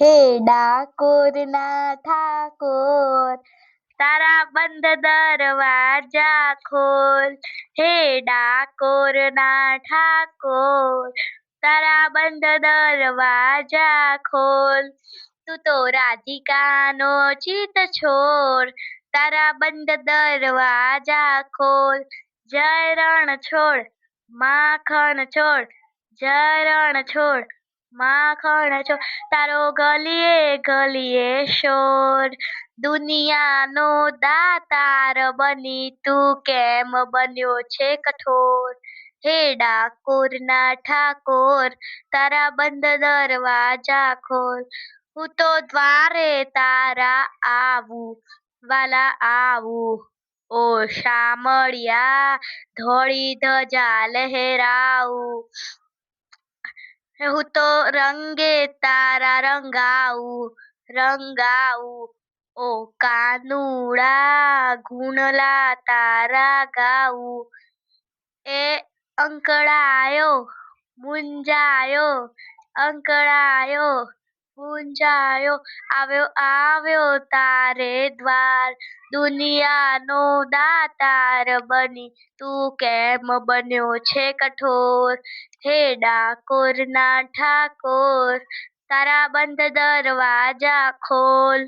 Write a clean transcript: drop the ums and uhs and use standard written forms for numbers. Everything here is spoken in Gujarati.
હે ડાકોરના ઠાકોર, તારા બંધ દરવાજા ખોલ. હે ડાકોરના ઠાકોર, તારા બંધ દરવાજા ખોલ. તું તો રાધિકાનો ચિત છોડ, તારા બંધ દરવાજા ખોલ. જય રણ છોડ માખણ છોડ, જય રણ છોડ માખણ છોડ. તારો ગલીએ ગલીએ શોર, દુનિયાનો દાતાર બની તું કેમ બન્યો છે કઠોર. હે ડાકોરના ઠાકોર, તારા બંધ દરવાજા ખોલ. હું તો દ્વારે તારા આવું, વાલા આવું. ઓ શામળિયા, ધોળી ધજા લહેરાવું. હું તો રંગે તારા રંગાવું, રંગાવું. ઓ કાનુડા, ગુણલા તારા ગાવું. એ અંકળાયો, મૂંઝાયો, અંકળાયો, મૂંઝાયો. આવ્યો આવ્યો તારે દ્વાર, દુનિયાનો દાતાર બની તું કેમ બન્યો છે કઠોર. હે ડાકોરના ઠાકોર, તારા બંધ દરવાજા ખોલ.